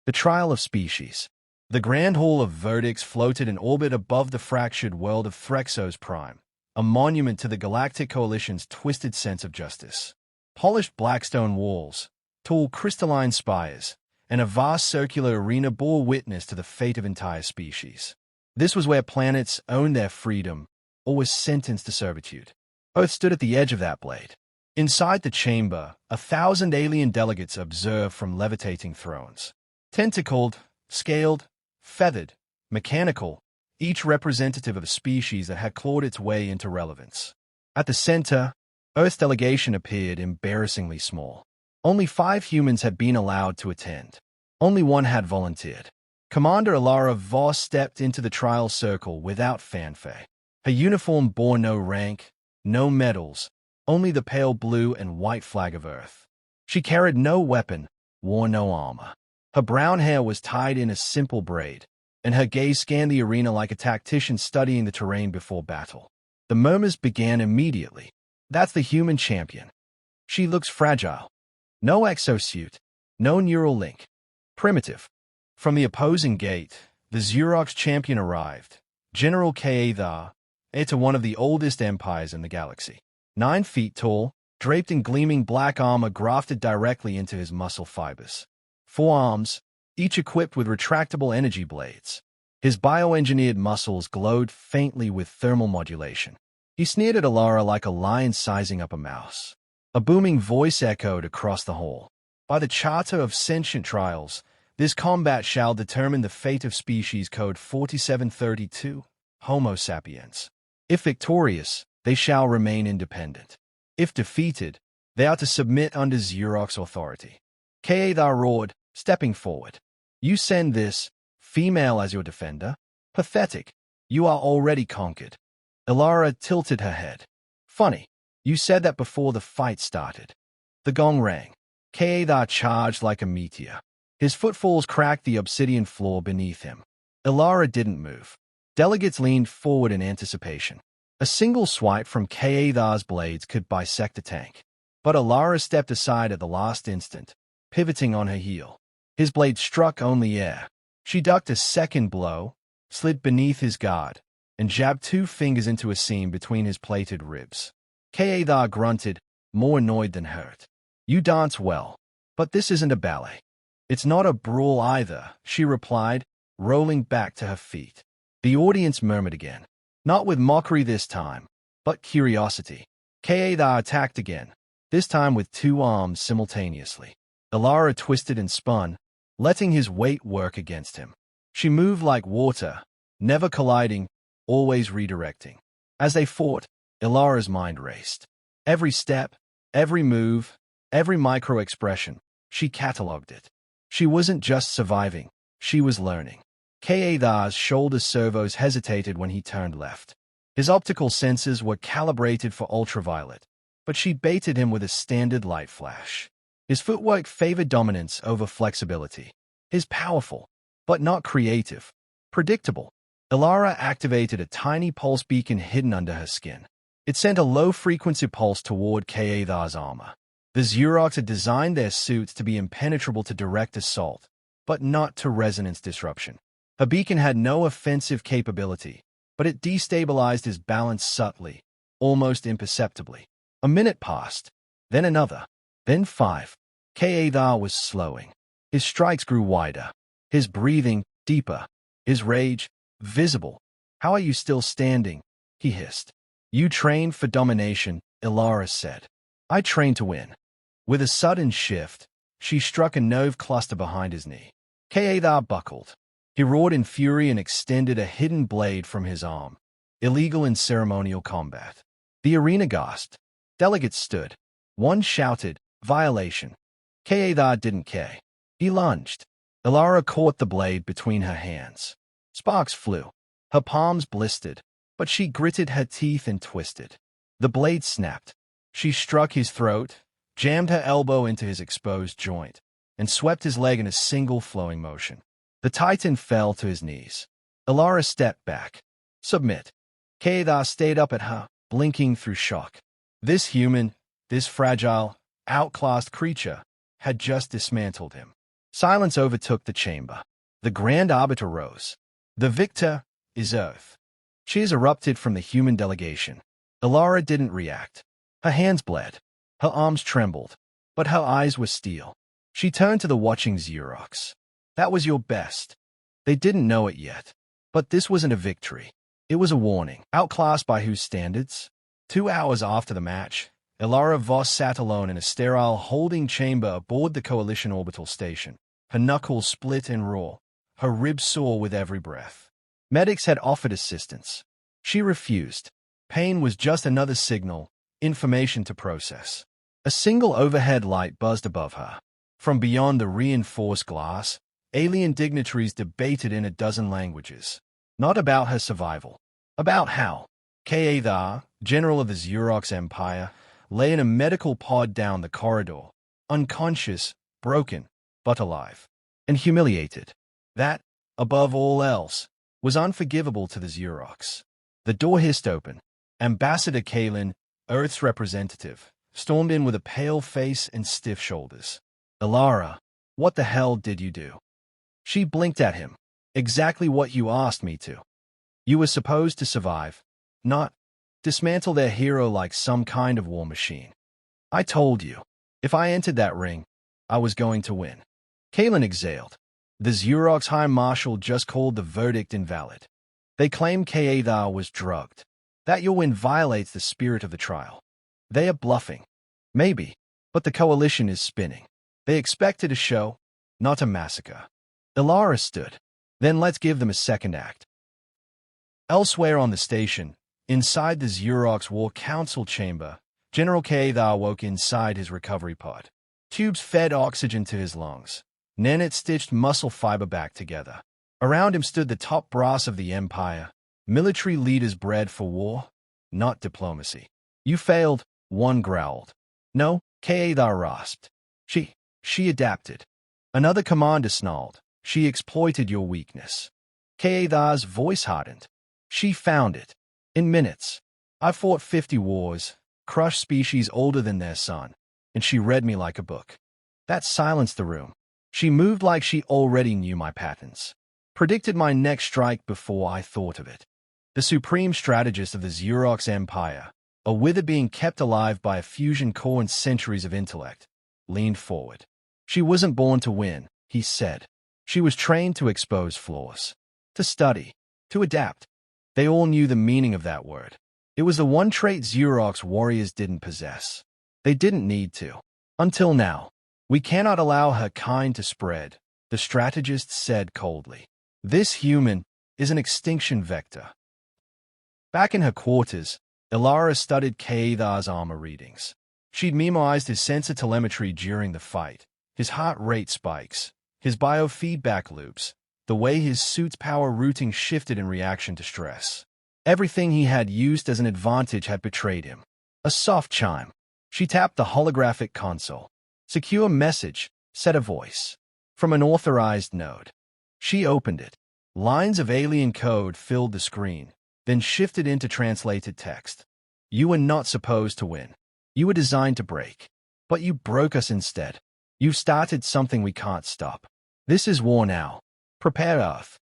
The Trial of Species. The Grand Hall of Verdicts floated in orbit above the fractured world of Threxos Prime, a monument to the Galactic Coalition's twisted sense of justice. Polished blackstone walls, tall crystalline spires, and a vast circular arena bore witness to the fate of entire species. This was where planets owned their freedom or were sentenced to servitude. Earth stood at the edge of that blade. Inside the chamber, 1,000 alien delegates observed from levitating thrones. Tentacled, scaled, feathered, mechanical, each representative of a species that had clawed its way into relevance. At the center, Earth's delegation appeared embarrassingly small. Only 5 humans had been allowed to attend. Only one had volunteered. Commander Elara Voss stepped into the trial circle without fanfare. Her uniform bore no rank, no medals, only the pale blue and white flag of Earth. She carried no weapon, wore no armor. Her brown hair was tied in a simple braid, and her gaze scanned the arena like a tactician studying the terrain before battle. The murmurs began immediately. That's the human champion. She looks fragile. No exosuit, no neural link. Primitive. From the opposing gate, the Zurox champion arrived, General Elara, heir to one of the oldest empires in the galaxy. 9 feet tall, draped in gleaming black armor grafted directly into his muscle fibers. 4 arms, each equipped with retractable energy blades. His bioengineered muscles glowed faintly with thermal modulation. He sneered at Elara like a lion sizing up a mouse. A booming voice echoed across the hall. By the Charter of Sentient Trials, this combat shall determine the fate of species code 4732, Homo sapiens. If victorious, they shall remain independent. If defeated, they are to submit under Zurox authority. Elara roared, stepping forward. You send this female as your defender? Pathetic. You are already conquered. Elara tilted her head. Funny. You said that before the fight started. The gong rang. Elara charged like a meteor. His footfalls cracked the obsidian floor beneath him. Elara didn't move. Delegates leaned forward in anticipation. A single swipe from Elara's blades could bisect a tank. But Elara stepped aside at the last instant, pivoting on her heel. His blade struck only air. She ducked a second blow, slid beneath his guard, and jabbed 2 fingers into a seam between his plated ribs. Elara grunted, more annoyed than hurt. You dance well, but this isn't a ballet. It's not a brawl either, she replied, rolling back to her feet. The audience murmured again. Not with mockery this time, but curiosity. Elara attacked again, this time with 2 arms simultaneously. Elara twisted and spun, letting his weight work against him. She moved like water, never colliding, always redirecting. As they fought, Elara's mind raced. Every step, every move, every micro-expression, she catalogued it. She wasn't just surviving, she was learning. Elara's shoulder servos hesitated when he turned left. His optical sensors were calibrated for ultraviolet, but she baited him with a standard light flash. His footwork favored dominance over flexibility. His powerful, but not creative, predictable. Elara activated a tiny pulse beacon hidden under her skin. It sent a low-frequency pulse toward Elara's armor. The Zurox had designed their suits to be impenetrable to direct assault, but not to resonance disruption. Her beacon had no offensive capability, but it destabilized his balance subtly, almost imperceptibly. A minute passed, then another, then 5. Elara was slowing. His strikes grew wider, his breathing deeper, his rage visible. How are you still standing? He hissed. You trained for domination, Elara said. I trained to win. With a sudden shift, she struck a nerve cluster behind his knee. Elara buckled. He roared in fury and extended a hidden blade from his arm. Illegal in ceremonial combat. The arena gasped. Delegates stood. One shouted, violation. Elara didn't care. He lunged. Elara caught the blade between her hands. Sparks flew. Her palms blistered, but she gritted her teeth and twisted. The blade snapped. She struck his throat, jammed her elbow into his exposed joint, and swept his leg in a single flowing motion. The Titan fell to his knees. Elara stepped back. Submit. Elara stayed up at her, blinking through shock. This human, this fragile, outclassed creature, had just dismantled him. Silence overtook the chamber. The Grand Arbiter rose. The victor is Earth. Cheers erupted from the human delegation. Elara didn't react. Her hands bled. Her arms trembled. But her eyes were steel. She turned to the watching Zurox. That was your best. They didn't know it yet. But this wasn't a victory. It was a warning. Outclassed by whose standards? 2 hours after the match, Elara Voss sat alone in a sterile holding chamber aboard the Coalition orbital station. Her knuckles split and raw. Her ribs sore with every breath. Medics had offered assistance. She refused. Pain was just another signal, information to process. A single overhead light buzzed above her. From beyond the reinforced glass, alien dignitaries debated in a dozen languages. Not about her survival. About how. Elara, general of the Zurox Empire, lay in a medical pod down the corridor, unconscious, broken, but alive, and humiliated. That, above all else, was unforgivable to the Zurox. The door hissed open. Ambassador Kalin, Earth's representative, stormed in with a pale face and stiff shoulders. Elara, what the hell did you do? She blinked at him. Exactly what you asked me to. You were supposed to survive, not dismantle their hero like some kind of war machine. I told you, if I entered that ring, I was going to win. Kalin exhaled. The Zurox High Marshal just called the verdict invalid. They claim Elara was drugged. That your win violates the spirit of the trial. They are bluffing. Maybe, but the Coalition is spinning. They expected a show, not a massacre. Elara stood. Then let's give them a second act. Elsewhere on the station, inside the Zurox War Council chamber, General Elara woke inside his recovery pod. Tubes fed oxygen to his lungs. Nanit stitched muscle fiber back together. Around him stood the top brass of the Empire, military leaders bred for war, not diplomacy. You failed, one growled. No, Elara rasped. She adapted. Another commander snarled. She exploited your weakness. Elara's voice hardened. She found it. In minutes. I fought 50 wars, crushed species older than their sun, and she read me like a book. That silenced the room. She moved like she already knew my patterns. Predicted my next strike before I thought of it. The supreme strategist of the Zurox Empire, a wither being kept alive by a fusion core and centuries of intellect, leaned forward. She wasn't born to win, he said. She was trained to expose flaws, to study, to adapt. They all knew the meaning of that word. It was the one trait Zurox warriors didn't possess. They didn't need to. Until now. We cannot allow her kind to spread, the strategist said coldly. This human is an extinction vector. Back in her quarters, Elara studied Elara's armor readings. She'd memorized his sensor telemetry during the fight, his heart rate spikes, his biofeedback loops, the way his suit's power routing shifted in reaction to stress. Everything he had used as an advantage had betrayed him. A soft chime. She tapped the holographic console. Secure message, said a voice. From an authorized node. She opened it. Lines of alien code filled the screen, then shifted into translated text. You were not supposed to win. You were designed to break. But you broke us instead. You've started something we can't stop. This is war now. Prepare Earth.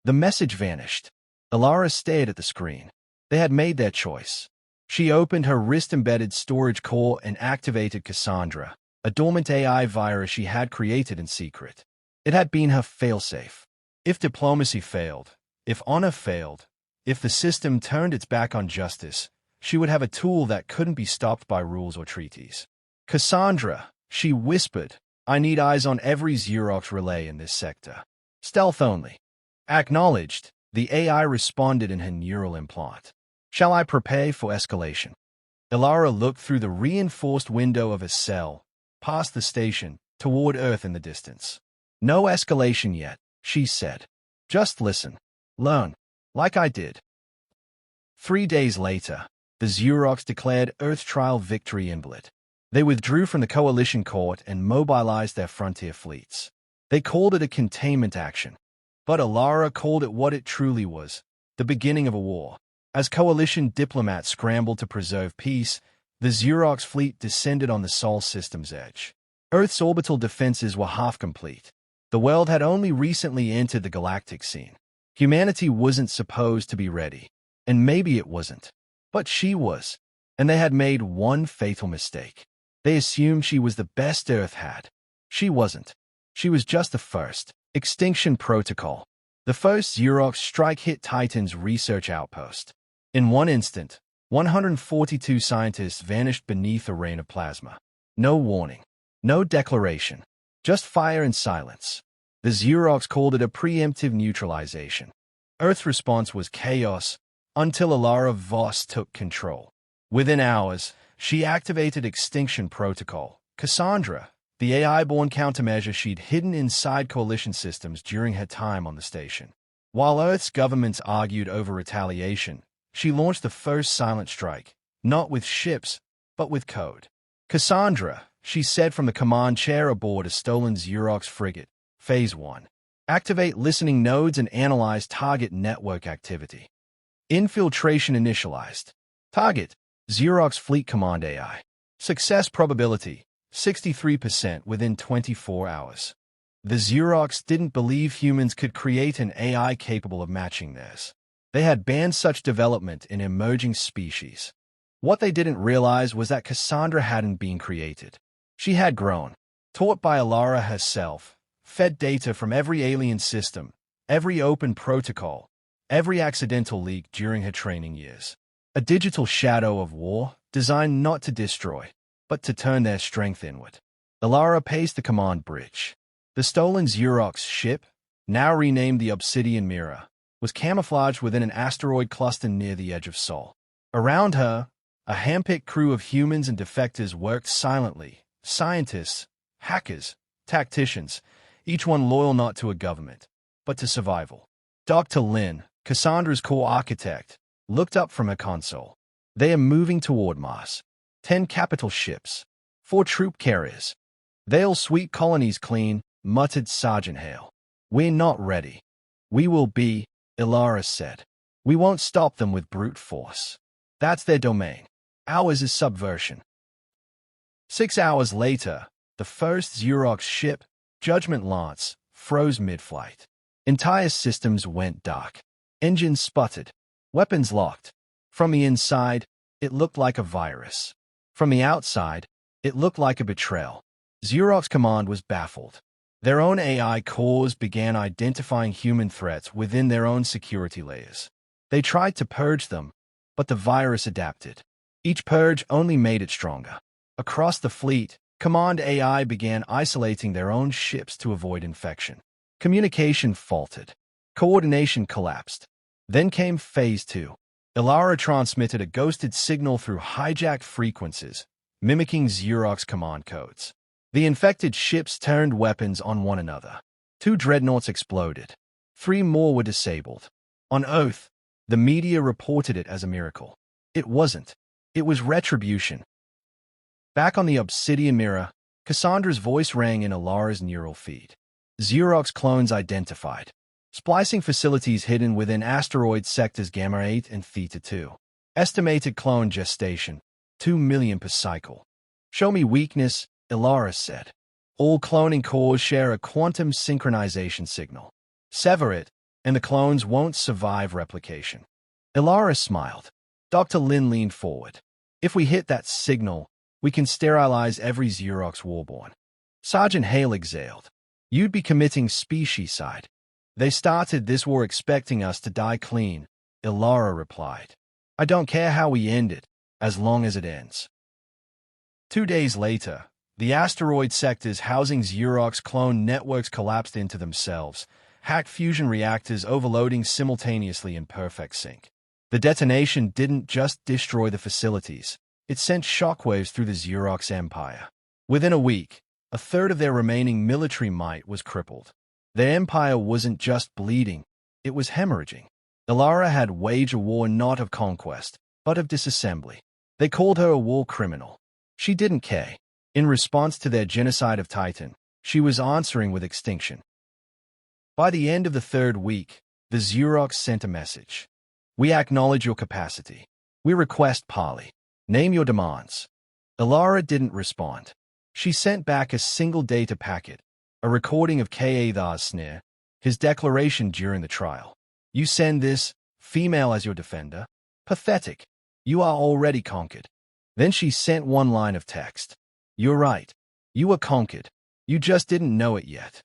The message vanished. Elara stared at the screen. They had made their choice. She opened her wrist-embedded storage core and activated Cassandra, a dormant AI virus she had created in secret. It had been her failsafe. If diplomacy failed, if honor failed, if the system turned its back on justice, she would have a tool that couldn't be stopped by rules or treaties. Cassandra, she whispered, I need eyes on every Zurox relay in this sector. Stealth only. Acknowledged, the AI responded in her neural implant. Shall I prepare for escalation? Elara looked through the reinforced window of a cell, past the station, toward Earth in the distance. No escalation yet, she said. Just listen. Learn. Like I did. 3 days later, the Zurox declared Earth trial victory invalid. They withdrew from the Coalition Court and mobilized their frontier fleets. They called it a containment action. But Elara called it what it truly was, the beginning of a war. As Coalition diplomats scrambled to preserve peace, the Zurox fleet descended on the Sol system's edge. Earth's orbital defenses were half complete. The world had only recently entered the galactic scene. Humanity wasn't supposed to be ready. And maybe it wasn't. But she was. And they had made one fatal mistake. They assumed she was the best Earth had. She wasn't. She was just the first. Extinction Protocol. The first Zurox strike hit Titan's research outpost. In one instant, 142 scientists vanished beneath a rain of plasma. No warning. No declaration. Just fire and silence. The Zurox called it a preemptive neutralization. Earth's response was chaos until Elara Voss took control. Within hours, she activated Extinction Protocol. Cassandra, the AI-born countermeasure she'd hidden inside coalition systems during her time on the station. While Earth's governments argued over retaliation, she launched the first silent strike, not with ships, but with code. Cassandra, she said from the command chair aboard a stolen Zurox frigate. Phase 1. Activate listening nodes and analyze target network activity. Infiltration initialized. Target, Zurox Fleet Command AI. Success probability, 63% within 24 hours. The Zurox didn't believe humans could create an AI capable of matching theirs. They had banned such development in emerging species. What they didn't realize was that Cassandra hadn't been created. She had grown, taught by Elara herself, fed data from every alien system, every open protocol, every accidental leak during her training years. A digital shadow of war, designed not to destroy, but to turn their strength inward. Elara paced the command bridge. The stolen Zurox ship, now renamed the Obsidian Mirror, was camouflaged within an asteroid cluster near the edge of Sol. Around her, a handpicked crew of humans and defectors worked silently. Scientists, hackers, tacticians, each one loyal not to a government, but to survival. Dr. Lin, Cassandra's core architect, looked up from her console. They are moving toward Mars. 10 capital ships, 4 troop carriers. They'll sweep colonies clean, muttered Sergeant Hale. We're not ready. We will be, Elara said. We won't stop them with brute force. That's their domain. Ours is subversion. 6 hours later, the first Zurox ship, Judgment Lance, froze mid-flight. Entire systems went dark. Engines sputtered. Weapons locked. From the inside, it looked like a virus. From the outside, it looked like a betrayal. Zurox Command was baffled. Their own AI cores began identifying human threats within their own security layers. They tried to purge them, but the virus adapted. Each purge only made it stronger. Across the fleet, Command AI began isolating their own ships to avoid infection. Communication faltered. Coordination collapsed. Then came Phase 2. Elara transmitted a ghosted signal through hijacked frequencies, mimicking Zurox command codes. The infected ships turned weapons on one another. 2 dreadnoughts exploded. 3 more were disabled. On Earth, the media reported it as a miracle. It wasn't. It was retribution. Back on the Obsidian Mirror, Cassandra's voice rang in Elara's neural feed. Zurox clones identified. Splicing facilities hidden within asteroid sectors Gamma 8 and Theta 2. Estimated clone gestation, 2 million per cycle. Show me weakness, Elara said. All cloning cores share a quantum synchronization signal. Sever it, and the clones won't survive replication. Elara smiled. Dr. Lin leaned forward. If we hit that signal, we can sterilize every Zurox warborn. Sergeant Hale exhaled. You'd be committing specieside. They started this war expecting us to die clean, Elara replied. I don't care how we end it, as long as it ends. 2 days later, the asteroid sectors housing Zurox clone networks collapsed into themselves, hacked fusion reactors overloading simultaneously in perfect sync. The detonation didn't just destroy the facilities, it sent shockwaves through the Zurox Empire. Within a week, a third of their remaining military might was crippled. Their empire wasn't just bleeding, it was hemorrhaging. Elara had waged a war not of conquest, but of disassembly. They called her a war criminal. She didn't care. In response to their genocide of Titan, she was answering with extinction. By the end of the 3rd week, the Zurox sent a message. We acknowledge your capacity. We request parley. Name your demands. Elara didn't respond. She sent back a single data packet. a recording of K'Athar's sneer, his declaration during the trial. You send this female as your defender? Pathetic. You are already conquered. Then she sent one line of text. You're right. You were conquered. You just didn't know it yet.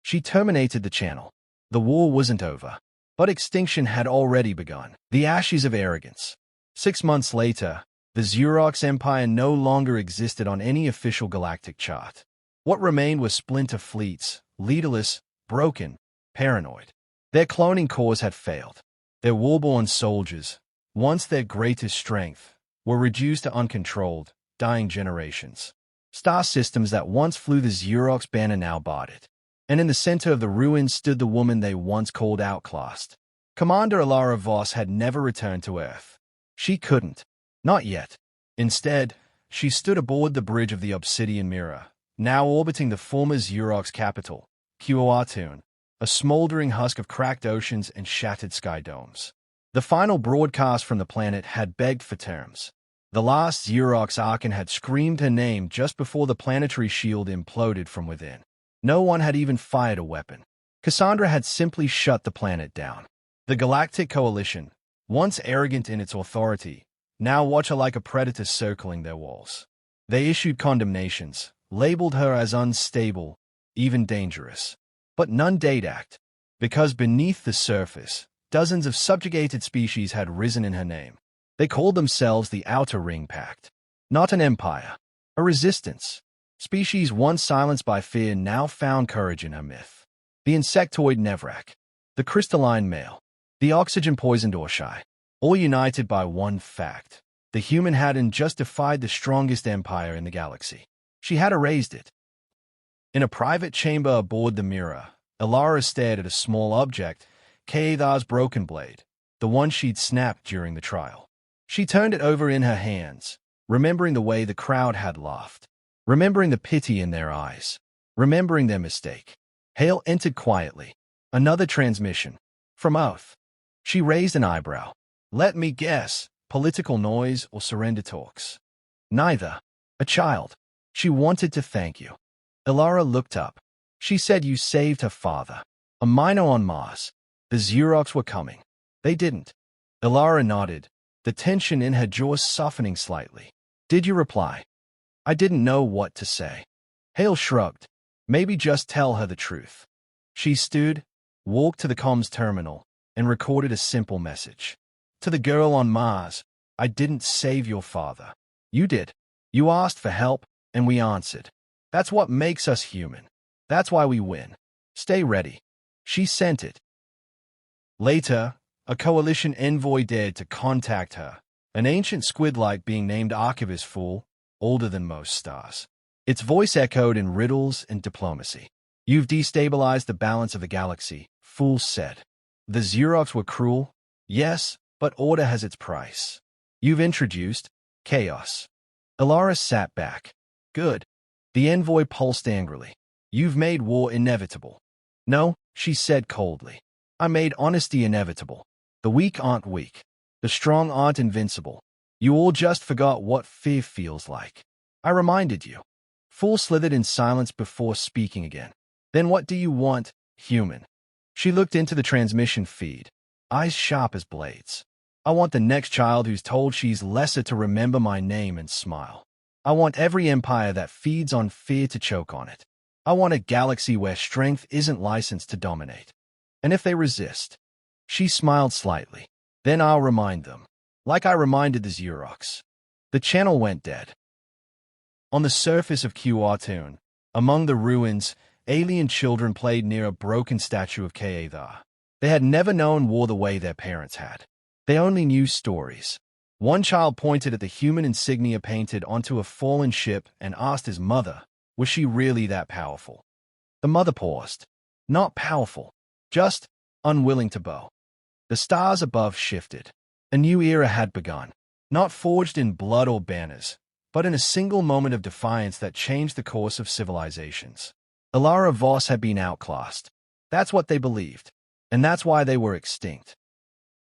She terminated the channel. The war wasn't over, but extinction had already begun. The ashes of arrogance. 6 months later, the Zurox Empire no longer existed on any official galactic chart. What remained was splinter fleets, leaderless, broken, paranoid. Their cloning cores had failed. Their warborn soldiers, once their greatest strength, were reduced to uncontrolled, dying generations. Star systems that once flew the Zurox banner now barred it. And in the center of the ruins stood the woman they once called Outclassed. Commander Elara Voss had never returned to Earth. She couldn't. Not yet. Instead, she stood aboard the bridge of the Obsidian Mirror, now orbiting the former Zurox capital, Qawatun, a smoldering husk of cracked oceans and shattered sky domes. The final broadcast from the planet had begged for terms. The last Zurox Archon had screamed her name just before the planetary shield imploded from within. No one had even fired a weapon. Cassandra had simply shut the planet down. The Galactic Coalition, once arrogant in its authority, now watched her like a predator circling their walls. They issued condemnations, labeled her as unstable, even dangerous. But none dared act, because beneath the surface, dozens of subjugated species had risen in her name. They called themselves the Outer Ring Pact. Not an empire, a resistance. Species once silenced by fear now found courage in her myth. The insectoid Nevrak, the crystalline male, the oxygen-poisoned Orshai, all united by one fact. The human hadn't just defied the strongest empire in the galaxy. She had erased it. In a private chamber aboard the mirror, Elara stared at a small object, K'Athar's broken blade, the one she'd snapped during the trial. She turned it over in her hands, remembering the way the crowd had laughed, remembering the pity in their eyes, remembering their mistake. Hale entered quietly. Another transmission. From Oath. She raised an eyebrow. Let me guess, political noise or surrender talks? Neither. A child. She wanted to thank you. Elara looked up. She said you saved her father. A minor on Mars. The Zurox were coming. They didn't. Elara nodded, the tension in her jaw softening slightly. Did you reply? I didn't know what to say. Hale shrugged. Maybe just tell her the truth. She stood, walked to the comms terminal, and recorded a simple message. To the girl on Mars, I didn't save your father. You did. You asked for help, and we answered. That's what makes us human. That's why we win. Stay ready. She sent it. Later, a coalition envoy dared to contact her, an ancient squid-like being named Archivist Fool, older than most stars. Its voice echoed in riddles and diplomacy. You've destabilized the balance of the galaxy, Fool said. The Zurox were cruel, yes, but order has its price. You've introduced chaos. Elara sat back. Good. The envoy pulsed angrily. You've made war inevitable. No, she said coldly. I made honesty inevitable. The weak aren't weak. The strong aren't invincible. You all just forgot what fear feels like. I reminded you. Fool slithered in silence before speaking again. Then what do you want, human? She looked into the transmission feed, eyes sharp as blades. I want the next child who's told she's lesser to remember my name and smile. I want every empire that feeds on fear to choke on it. I want a galaxy where strength isn't licensed to dominate. And if they resist, she smiled slightly. Then I'll remind them, like I reminded the Zurox. The channel went dead. On the surface of Qawatun, among the ruins, alien children played near a broken statue of K'Athar. They had never known war the way their parents had. They only knew stories. One child pointed at the human insignia painted onto a fallen ship and asked his mother, was she really that powerful? The mother paused. Not powerful, just unwilling to bow. The stars above shifted. A new era had begun, not forged in blood or banners, but in a single moment of defiance that changed the course of civilizations. Elara Voss had been outclassed. That's what they believed, and that's why they were extinct.